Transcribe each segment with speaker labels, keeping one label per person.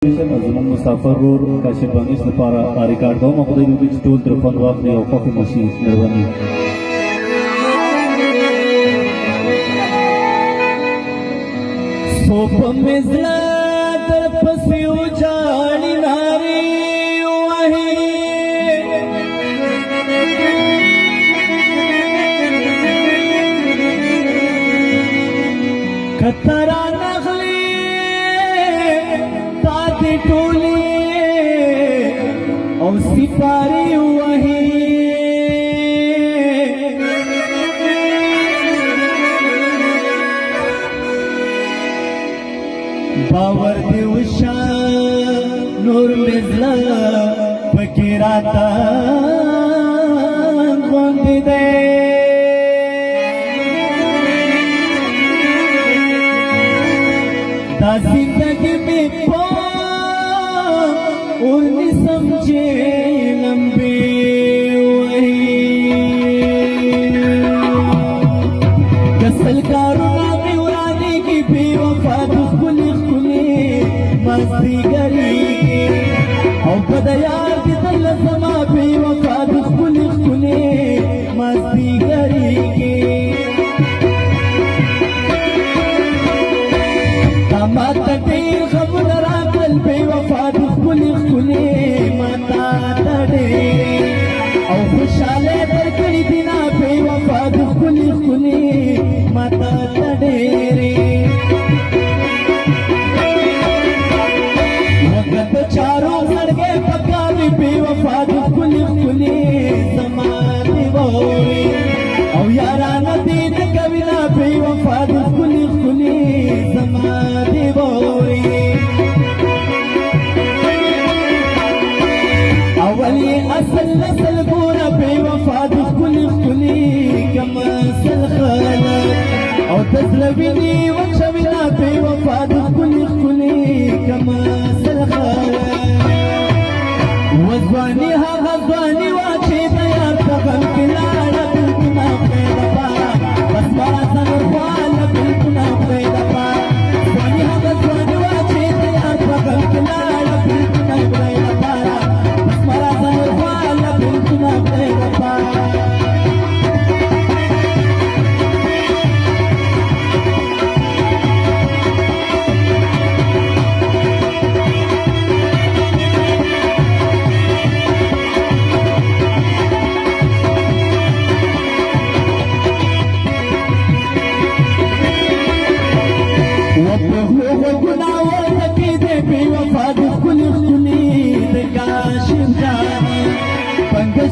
Speaker 1: زموږ مسافر ورور کاشف بانګیس لپاره ریکارډ کوم خدای دې چې ټول تر خوند واخلي او خوښ مو شي مهرباني
Speaker 2: سو په مزله در پسې وچاړي نارې وهي کترا نغلی تا دې ټولې او سپارې وهي باور دی وشا نور مزلا فکراتا غوندې ده دا زندگی میں پا اور نی سمجھے لمبے وہی کسل کارونا میں اڑانے کی بے وفا دخلی مستی گری او بدیار دی دل سما بے وفا دخلی مستی گری ماتا دیر خبر راکل بے وفا دخلی ماتا تڑیر او خوشحالے در کری دینا بے وفا دخلی ماتا تڑیر وقت چاروں سڑکے پکا بھی بے وفا دخلی زمانے بوری او یارانا دید کبینا بے وفا دخلی زمانے بوری اولی اصل نسل گورا بے وفا دخلی کم اصل خلق او تسلوینی وچوینا بے وفا دخلی کم اصل خلق وزوانی ها غزوانی واچی دیار تغم کلالا بلکنا خیدا پارا بس بارا سنر خوالا بلکنا خیدا پارا وزوانی ها غزوانی واچی دیار تغم کلالا بلکنا خیدا پارا بس بارا سنر خوالا بلکنا خیدا پارا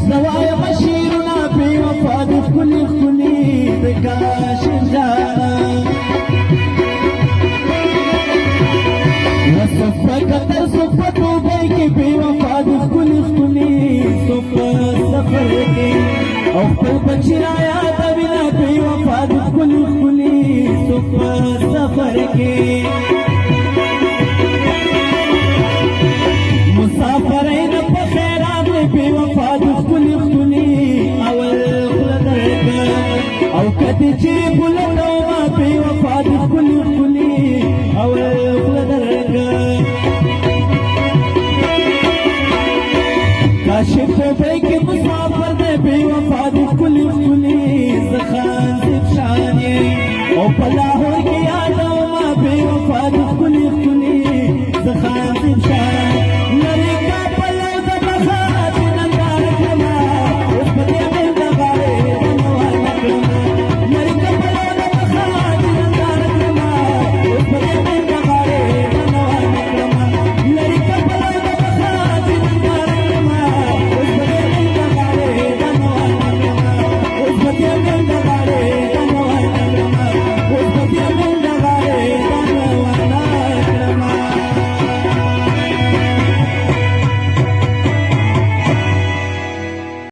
Speaker 2: سوايا مشيرنا بوفا دخلي بكاشف جانا وصفك ترصفك وبيك بوفا دخلي صفا سفرك او قلب شرايا تبنا بوفا دخلي صفا سفرك مسافرين بخيرات بوفا دخلي اول خلدرك او كتجي بلدو ما بوفا دخلي اول خلدرك كاشف بيك مسافر ده بوفا دخلي زخان زبشاني او بلاهور كي آدو ما بوفا دخلي زخان زبشاني